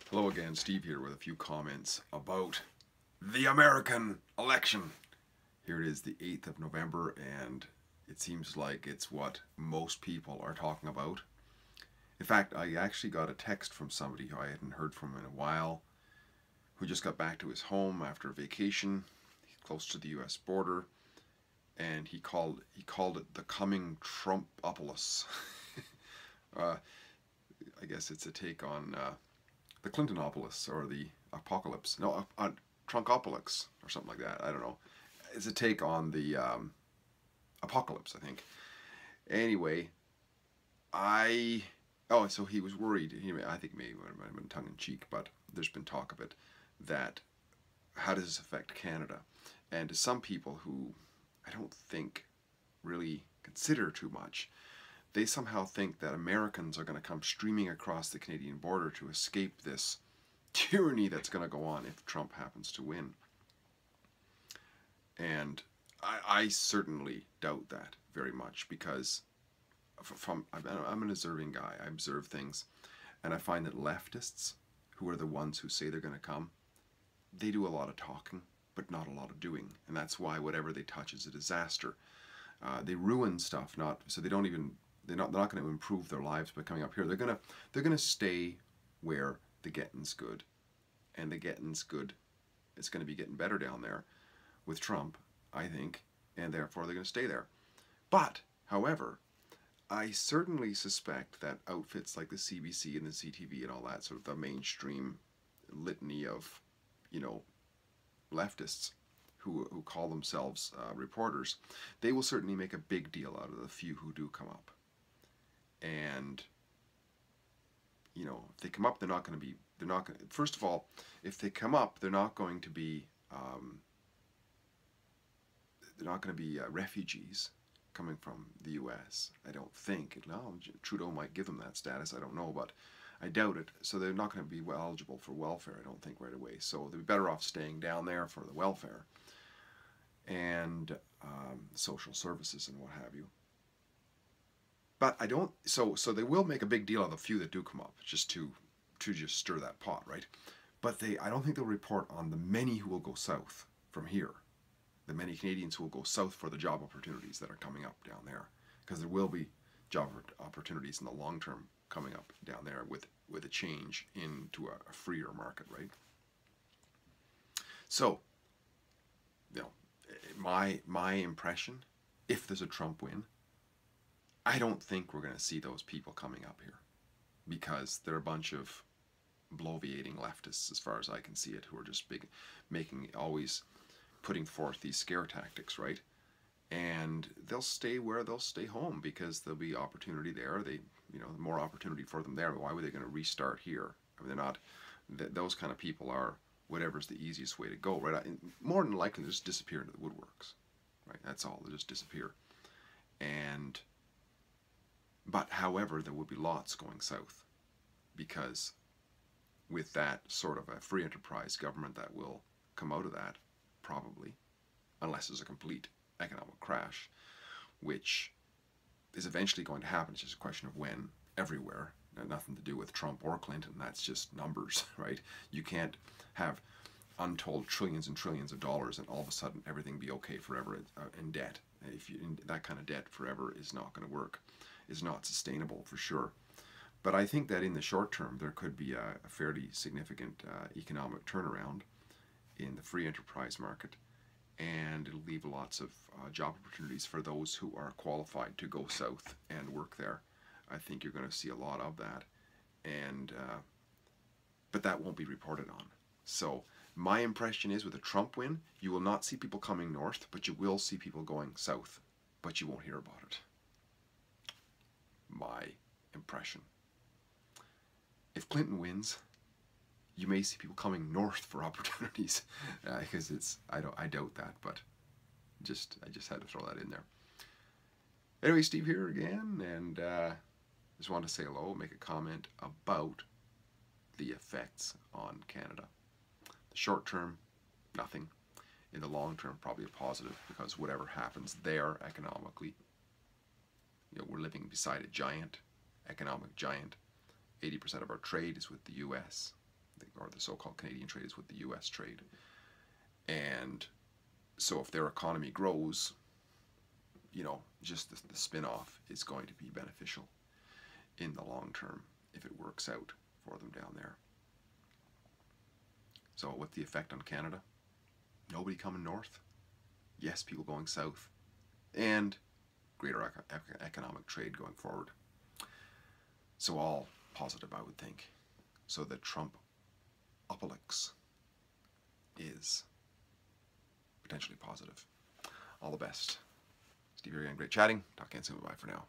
Hello again, Steve here with a few comments about the American election. Here it is, the 8th of November, and it seems like it's what most people are talking about. In fact, I actually got a text from somebody who I hadn't heard from in a while, who just got back to his home after a vacation close to the US border, and he called it the coming Trumpopolis. I guess it's a take on the Clintonopolis or the apocalypse. No, Trunkopolis or something like that. I don't know. It's a take on the apocalypse, I think. Anyway, so he was worried. I think maybe it might have been tongue-in-cheek, but there's been talk of it, that how does this affect Canada? And to some people who I don't think really consider too much, they somehow think that Americans are going to come streaming across the Canadian border to escape this tyranny that's going to go on if Trump happens to win. And I certainly doubt that very much, because I'm an observing guy. I observe things, and I find that leftists, who are the ones who say they're going to come, they do a lot of talking but not a lot of doing, and that's why whatever they touch is a disaster. They ruin stuff, so they don't even. They're not going to improve their lives by coming up here. They're gonna stay where the getting's good, and the getting's good. It's going to be getting better down there with Trump, I think, and therefore they're going to stay there. But, however, I certainly suspect that outfits like the CBC and the CTV and all that, sort of the mainstream litany of, leftists who call themselves reporters, they will certainly make a big deal out of the few who do come up. And if they come up, first of all, if they come up, they're not going to be refugees coming from the US. I don't think. No, Trudeau might give them that status, I don't know, but I doubt it. So they're not going to be eligible for welfare, I don't think, right away. So they'd be better off staying down there for the welfare and social services and what have you. But I don't. So they will make a big deal of the few that do come up, just to just stir that pot, right? But I don't think they'll report on the many who will go south from here, the many Canadians who will go south for the job opportunities that are coming up down there, because there will be job opportunities in the long term coming up down there with a change into a freer market, right? So, my impression, if there's a Trump win, I don't think we're going to see those people coming up here, because they're a bunch of bloviating leftists, as far as I can see it, who are just always putting forth these scare tactics, right? And they'll stay home, because there'll be opportunity there. More opportunity for them there. Why were they going to restart here? I mean, they're not. Those kind of people are whatever's the easiest way to go, right? More than likely, they'll just disappear into the woodworks, right? That's all. They'll just disappear. But however, there will be lots going south, because with that sort of a free enterprise government that will come out of that, probably, unless there's a complete economic crash, which is eventually going to happen. It's just a question of when, everywhere. Nothing to do with Trump or Clinton. That's just numbers, right? You can't have untold trillions and trillions of dollars and all of a sudden everything be okay forever in debt. That kind of debt forever is not going to work. Is not sustainable for sure. But I think that in the short term there could be a fairly significant economic turnaround in the free enterprise market, and it'll leave lots of job opportunities for those who are qualified to go south and work there. I think you're going to see a lot of that, but that won't be reported on. So my impression is, with a Trump win, you will not see people coming north, but you will see people going south, but you won't hear about it. My impression. If Clinton wins, you may see people coming north for opportunities, because I doubt that, but I just had to throw that in there. Anyway, Steve here again, and just wanted to say hello, make a comment about the effects on Canada. The short term, nothing. In the long term, probably a positive, because whatever happens there economically, we're living beside a giant, economic giant. 80% of our trade is with the US. or the so-called Canadian trade is with the US trade. And so if their economy grows, you know, just the spin-off is going to be beneficial in the long term if it works out for them down there. So what's the effect on Canada? Nobody coming north. Yes, people going south. And greater economic trade going forward. So all positive, I would think. So the Trump-opolix is potentially positive. All the best. Steve here again. Great chatting. Talk again soon. Bye for now.